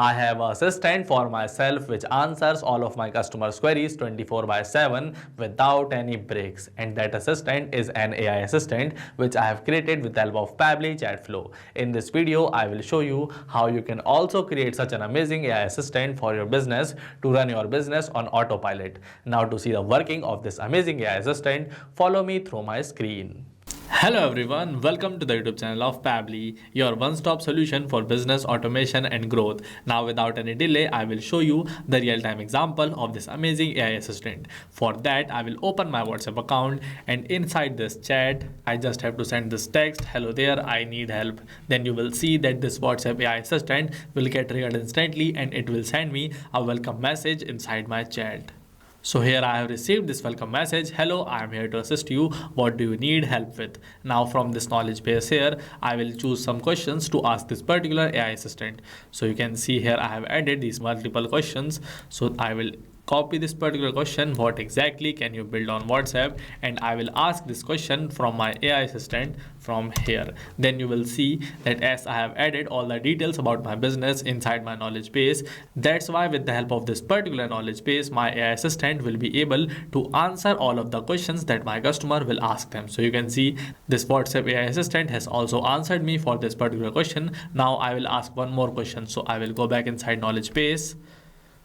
I have an assistant for myself which answers all of my customers' queries 24/7 without any breaks. And that assistant is an AI assistant which I have created with the help of Pabbly Chatflow. In this video, I will show you how you can also create such an amazing AI assistant for your business to run your business on autopilot. Now to see the working of this amazing AI assistant, follow me through my screen. Hello everyone, welcome to the YouTube channel of Pabbly, your one-stop solution for business automation and growth. Now without any delay, I will show you the real-time example of this amazing AI assistant. For that, I will open my WhatsApp account and inside this chat, I just have to send this text, hello there, I need help. Then you will see that this WhatsApp AI assistant will get triggered instantly and it will send me a welcome message inside my chat. So here I have received this welcome message. Hello, I am here to assist you. What do you need help with? Now from this knowledge base here, I will choose some questions to ask this particular AI assistant. So you can see here I have added these multiple questions. So I will copy this particular question, what exactly can you build on WhatsApp, and I will ask this question from my AI assistant from here. Then you will see that as I have added all the details about my business inside my knowledge base, that's why with the help of this particular knowledge base, my AI assistant will be able to answer all of the questions that my customer will ask them. So you can see this WhatsApp AI assistant has also answered me for this particular question. Now I will ask one more question. So I will go back inside knowledge base.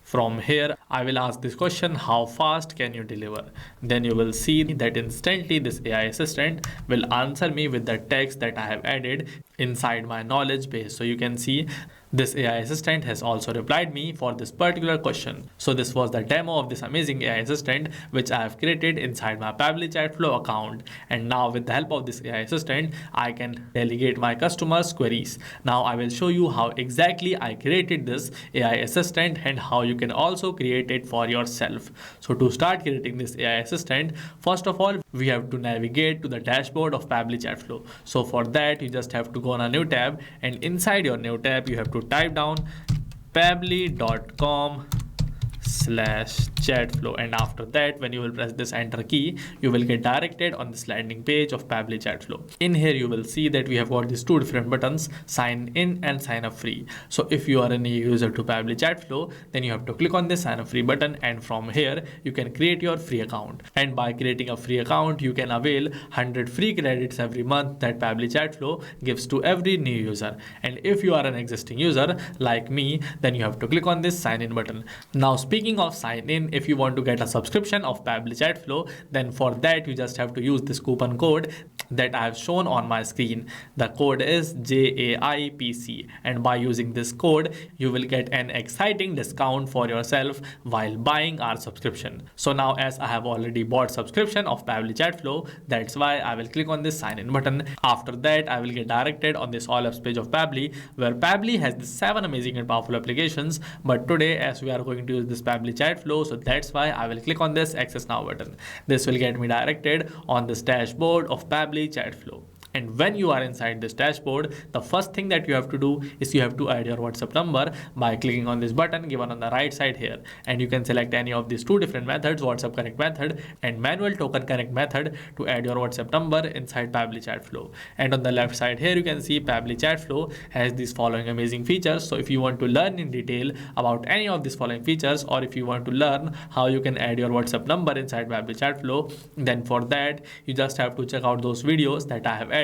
From here, I will ask this question, how fast can you deliver? Then you will see that instantly this AI assistant will answer me with the text that I have added inside my knowledge base. So you can see this AI assistant has also replied me for this particular question. So this was the demo of this amazing AI assistant which I have created inside my Pabbly Chatflow account. And now with the help of this AI assistant, I can delegate my customers' queries. Now I will show you how exactly I created this AI assistant and how you can also create it for yourself. So to start creating this AI assistant, first of all, we have to navigate to the dashboard of Pabbly Chatflow. So for that, you just have to go on a new tab, and inside your new tab, you have to type down pabbly.com/chatflow, and after that when you will press this enter key, you will get directed on this landing page of Pabbly Chatflow. In here you will see that we have got these two different buttons, sign in and sign up free. So if you are a new user to Pabbly Chatflow, then you have to click on this sign up free button, and from here you can create your free account. And by creating a free account, you can avail 100 free credits every month that Pabbly Chatflow gives to every new user. And if you are an existing user like me, then you have to click on this sign in button. Now speaking of sign in, if you want to get a subscription of Pabbly Chatflow, then for that you just have to use this coupon code that I have shown on my screen. The code is JAIPC, and by using this code you will get an exciting discount for yourself while buying our subscription. So now as I have already bought subscription of Pabbly Chatflow, that's why I will click on this sign in button. After that I will get directed on this all apps page of Pabbly, where Pabbly has the 7 amazing and powerful applications, but today as we are going to use this Pabbly Chatflow, so that's why I will click on this access now button. This will get me directed on this dashboard of Pabbly Chatflow. And when you are inside this dashboard, the first thing that you have to do is you have to add your WhatsApp number by clicking on this button given on the right side here. And you can select any of these two different methods, WhatsApp Connect method and manual token connect method, to add your WhatsApp number inside Pabbly Chatflow. And on the left side here, you can see Pabbly Chatflow has these following amazing features. So if you want to learn in detail about any of these following features, or if you want to learn how you can add your WhatsApp number inside Pabbly Chatflow, then for that, you just have to check out those videos that I have added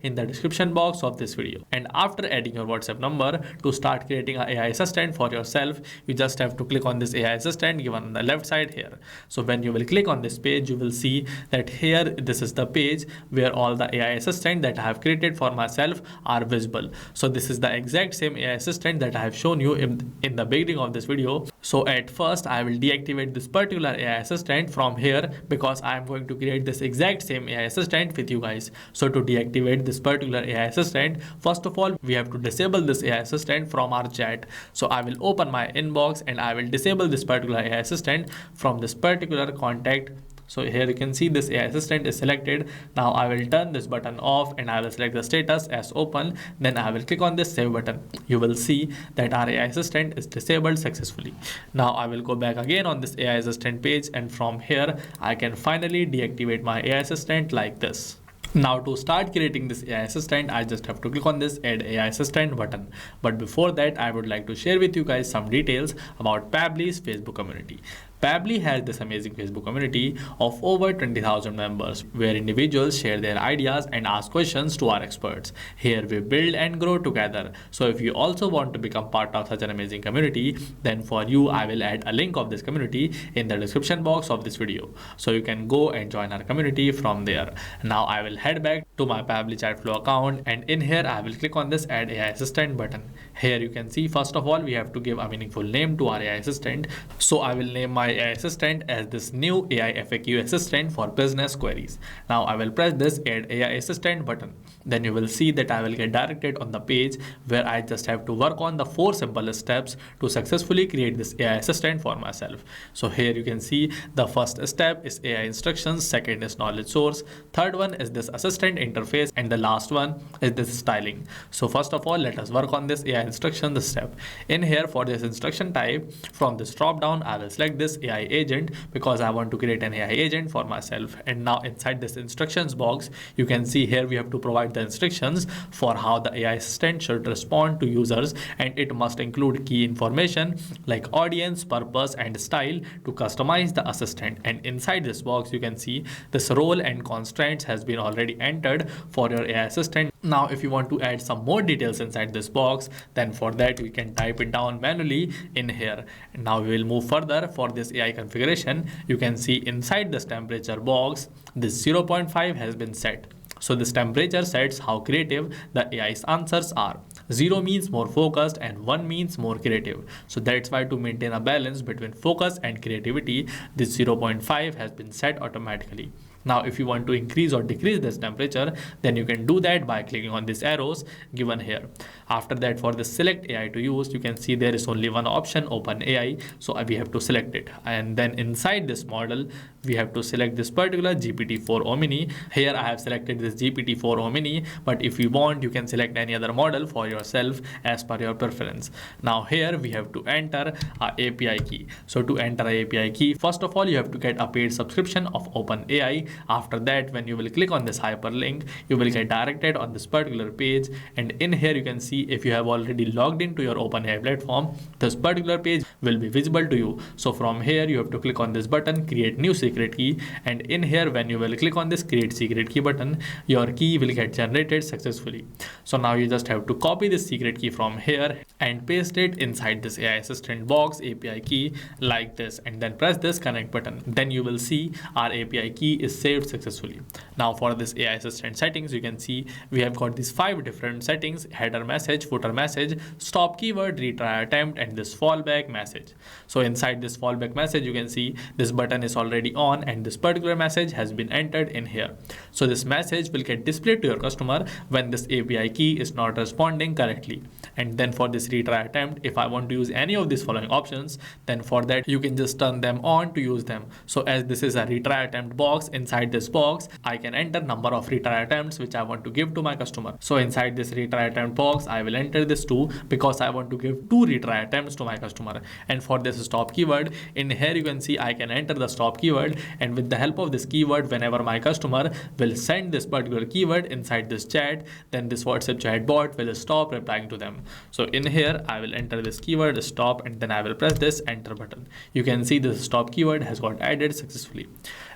in the description box of this video. And after adding your WhatsApp number, to start creating an AI assistant for yourself, you just have to click on this AI assistant given on the left side here. So when you will click on this page, you will see that here this is the page where all the AI assistant that I have created for myself are visible. So this is the exact same AI assistant that I have shown you in the beginning of this video. So at first I will deactivate this particular AI assistant from here because I am going to create this exact same AI assistant with you guys. So to deactivate this particular AI assistant, first of all we have to disable this AI assistant from our chat. So I will open my inbox and I will disable this particular AI assistant from this particular contact. So here you can see this AI assistant is selected. Now I will turn this button off and I will select the status as open. Then I will click on this save button. You will see that our AI assistant is disabled successfully. Now I will go back again on this AI assistant page, and from here I can finally deactivate my AI assistant like this. Now to start creating this AI assistant, I just have to click on this add AI assistant button. But before that, I would like to share with you guys some details about Pabbly's Facebook community. Pabbly has this amazing Facebook community of over 20,000 members where individuals share their ideas and ask questions to our experts. Here we build and grow together. So if you also want to become part of such an amazing community, then for you I will add a link of this community in the description box of this video. So you can go and join our community from there. Now I will head back to my Pabbly Chatflow account, and in here I will click on this add AI assistant button. Here you can see first of all we have to give a meaningful name to our AI assistant. So I will name my AI assistant as this new AI FAQ assistant for business queries. Now I will press this add AI assistant button. Then you will see that I will get directed on the page where I just have to work on the 4 simple steps to successfully create this AI assistant for myself. So here you can see the first step is AI instructions, second is knowledge source, third one is this assistant interface, and the last one is this styling. So first of all, let us work on this AI instruction step. In here for this instruction type, from this drop down I will select this AI agent because I want to create an AI agent for myself. And now inside this instructions box, you can see here we have to provide the instructions for how the AI assistant should respond to users, and it must include key information like audience, purpose, and style to customize the assistant. And inside this box you can see this role and constraints has been already entered for your AI assistant. Now if you want to add some more details inside this box, then for that you can type it down manually in here. And now we will move further. For this AI configuration, you can see inside this temperature box this 0.5 has been set. So this temperature sets how creative the AI's answers are. 0 means more focused and 1 means more creative. So that's why to maintain a balance between focus and creativity, this 0.5 has been set automatically. Now if you want to increase or decrease this temperature, then you can do that by clicking on these arrows given here. After that, for the select AI to use, you can see there is only one option, open AI. So we have to select it, and then inside this model we have to select this particular GPT-4 Omni. Here I have selected this GPT-4 Omni, but if you want you can select any other model for yourself as per your preference. Now here we have to enter our API key. So to enter a API key, first of all you have to get a paid subscription of OpenAI. After that, when you will click on this hyperlink, you will get directed on this particular page, and in here you can see if you have already logged into your OpenAI platform, this particular page will be visible to you. So from here you have to click on this button, create new secret key, and in here when you will click on this create secret key button, your key will get generated successfully. So now you just have to copy this secret key from here and paste it inside this AI assistant box API key like this, and then press this connect button. Then you will see our API key is saved successfully. Now for this AI assistant settings, you can see we have got these 5 different settings: header message, footer message, stop keyword, retry attempt, and this fallback message. So inside this fallback message you can see this button is already on and this particular message has been entered in here. So this message will get displayed to your customer when this API key is not responding correctly. And then for this retry attempt, if I want to use any of these following options, then for that you can just turn them on to use them. So as this is a retry attempt box, inside this box I can enter number of retry attempts which I want to give to my customer. So inside this retry attempt box I will enter this 2 because I want to give 2 retry attempts to my customer. And for this stop keyword, in here you can see I can enter the stop keyword, and with the help of this keyword, whenever my customer will send this particular keyword inside this chat, then this WhatsApp chatbot will stop replying to them. So in here I will enter this keyword stop, and then I will press this enter button. You can see this stop keyword has got added successfully.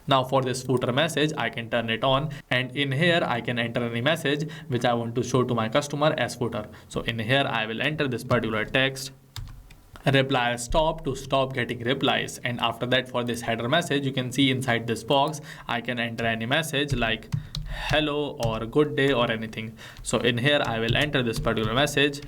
Now for this footer message, I can turn it on, and in here I can enter any message which I want to show to my customer as footer. So in here I will enter this particular text, reply stop, to stop getting replies. And after that, for this header message, you can see inside this box I can enter any message like hello or good day or anything. So in here I will enter this particular message,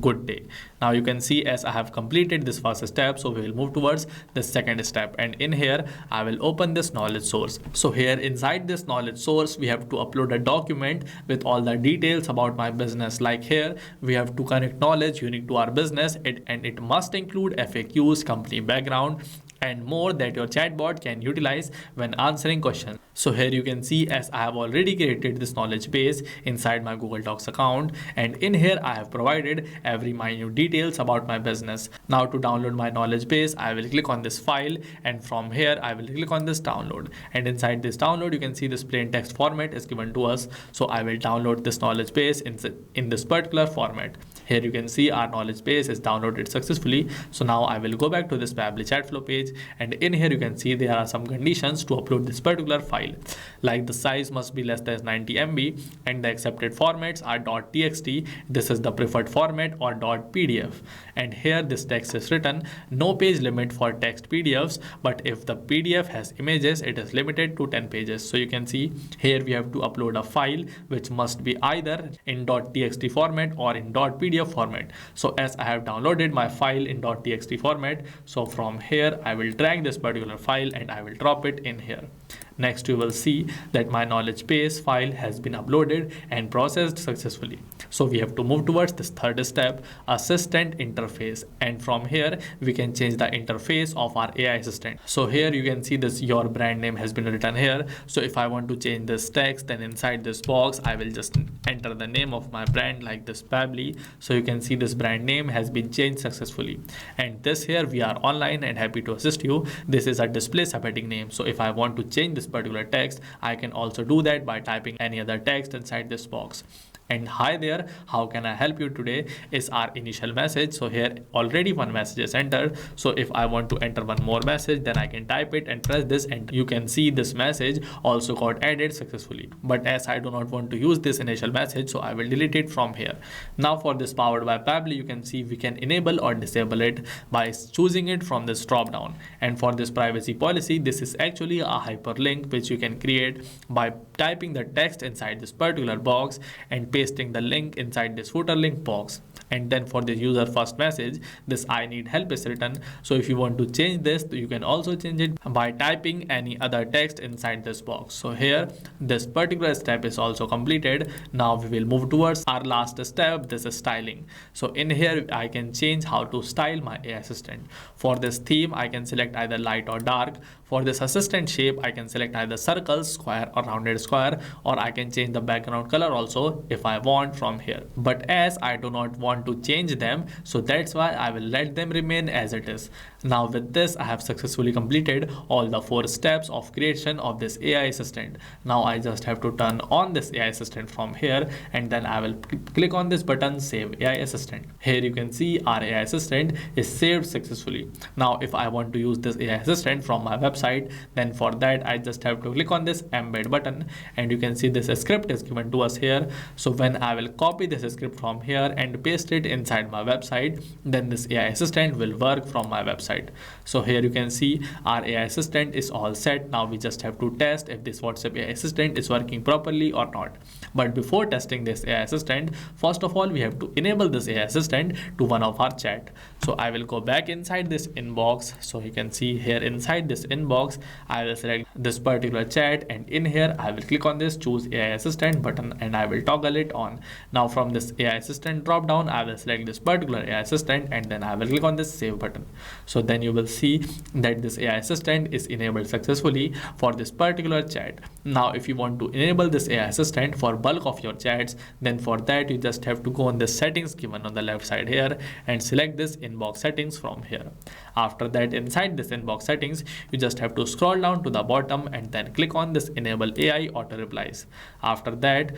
good day. Now you can see as I have completed this first step, so we will move towards the second step, and in here I will open this knowledge source. So here inside this knowledge source we have to upload a document with all the details about my business. Like here we have to connect knowledge unique to our business, and it must include FAQs, company background, and more that your chatbot can utilize when answering questions. So here you can see, as I have already created this knowledge base inside my Google Docs account, and in here I have provided every minute details about my business. Now to download my knowledge base, I will click on this file, and from here I will click on this download, and inside this download you can see this plain text format is given to us. So I will download this knowledge base in this particular format. Here you can see our knowledge base is downloaded successfully. So now I will go back to this Pabbly Chatflow page, and in here you can see there are some conditions to upload this particular file, like the size must be less than 90 MB, and the accepted formats are .txt, this is the preferred format, or .pdf. And here this text is written, no page limit for text PDFs, but if the PDF has images, it is limited to 10 pages. So you can see here we have to upload a file which must be either in .txt format or in .pdf format. So as I have downloaded my file in .txt format, so from here I will drag this particular file and I will drop it in here. Next you will see that my knowledge base file has been uploaded and processed successfully. So we have to move towards this third step, assistant interface, and from here we can change the interface of our AI assistant. So here you can see this, your brand name has been written here. So if I want to change this text, then inside this box I will just enter the name of my brand, like this Pabbly. So you can see this brand name has been changed successfully, and this here, we are online and happy to assist you, this is a display subheading name. So if I want to change this particular text, I can also do that by typing any other text inside this box. And hi there, how can I help you today is our initial message. So here already one message is entered. So if I want to enter one more message, then I can type it and press this, and you can see this message also got added successfully. But as I do not want to use this initial message, so I will delete it from here. Now for this powered by Pabbly, you can see we can enable or disable it by choosing it from this drop down. And for this privacy policy, this is actually a hyperlink which you can create by typing the text inside this particular box and pasting the link inside this footer link box. And then for the user first message, this I need help is written. So if you want to change this, you can also change it by typing any other text inside this box. So here this particular step is also completed. Now we will move towards our last step, this is styling. So in here I can change how to style my AI assistant. For this theme I can select either light or dark. For this assistant shape I can select either circle, square or rounded square, or I can change the background color also if I want from here. But as I do not want to change them, so that's why I will let them remain as it is. Now with this I have successfully completed all the 4 steps of creation of this AI assistant. Now I just have to turn on this AI assistant from here, and then I will click on this button, save AI assistant. Here you can see our AI assistant is saved successfully. Now if I want to use this AI assistant from my website, then for that I just have to click on this embed button, and you can see this script is given to us here. So when I will copy this script from here and paste it inside my website, then this AI assistant will work from my website. So here you can see our AI assistant is all set. Now we just have to test if this WhatsApp AI assistant is working properly or not. But before testing this AI assistant, first of all we have to enable this AI assistant to one of our chat. So I will go back inside this inbox. So you can see here inside this inbox I will select this particular chat, and in here I will click on this choose AI assistant button, and I will toggle it on. Now from this AI assistant drop down I will select this particular AI assistant, and then I will click on this save button. So then you will see that this AI assistant is enabled successfully for this particular chat. Now if you want to enable this AI assistant for bulk of your chats, then for that you just have to go on the settings given on the left side here and select this inbox settings from here. After that, inside this inbox settings you just have to scroll down to the bottom and then click on this enable AI auto replies. After that,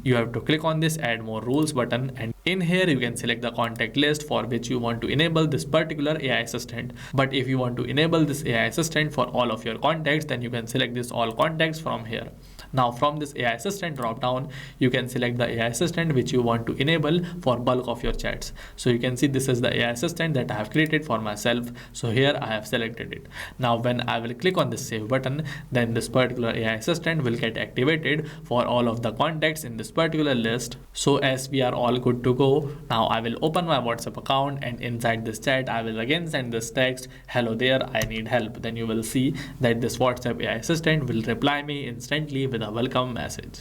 you have to click on this add more rules button, and in here you can select the contact list for which you want to enable this particular AI assistant. But if you want to enable this AI assistant for all of your contacts, then you can select this all contacts from here. Now from this AI assistant drop down, you can select the AI assistant which you want to enable for bulk of your chats. So you can see this is the AI assistant that I have created for myself. So here I have selected it. Now when I will click on this save button, then this particular AI assistant will get activated for all of the contacts in this particular list. So as we are all good to go, now I will open my WhatsApp account, and inside this chat I will again send this text, hello there, I need help. Then you will see that this WhatsApp AI assistant will reply me instantly with a welcome message.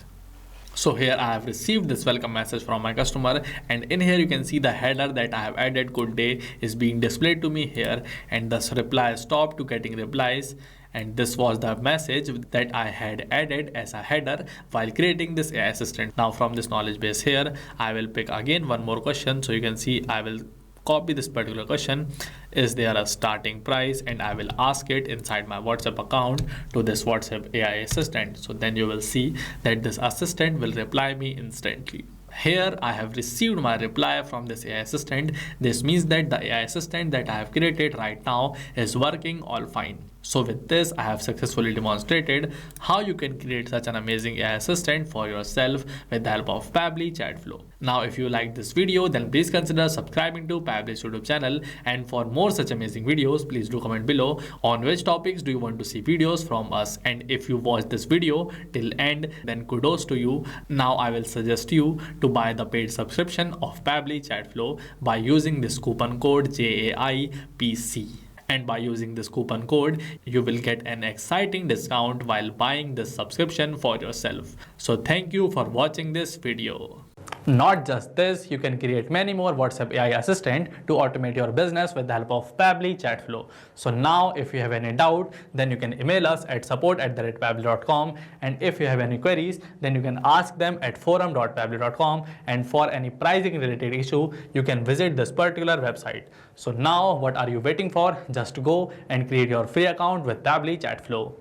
So here I have received this welcome message from my customer, and in here you can see the header that I have added, good day, is being displayed to me here, and thus reply stop to getting replies. And this was the message that I had added as a header while creating this AI assistant. Now from this knowledge base here, I will pick again one more question. So you can see I will copy this particular question, is there a starting price, and I will ask it inside my WhatsApp account to this WhatsApp AI assistant. So then you will see that this assistant will reply me instantly. Here I have received my reply from this AI assistant. This means that the AI assistant that I have created right now is working all fine. So with this, I have successfully demonstrated how you can create such an amazing AI assistant for yourself with the help of Pabbly Chatflow. Now, if you like this video, then please consider subscribing to Pabbly's YouTube channel. And for more such amazing videos, please do comment below on which topics do you want to see videos from us. And if you watched this video till end, then kudos to you. Now I will suggest you to buy the paid subscription of Pabbly Chatflow by using this coupon code JAIPC. And by using this coupon code, you will get an exciting discount while buying this subscription for yourself. So thank you for watching this video. Not just this, you can create many more WhatsApp AI assistant to automate your business with the help of Pabbly Chatflow. So now if you have any doubt, then you can email us at support@pabbly.com, and if you have any queries, then you can ask them at forum.pabbly.com, and for any pricing related issue, you can visit this particular website. So now what are you waiting for? Just go and create your free account with Pabbly Chatflow.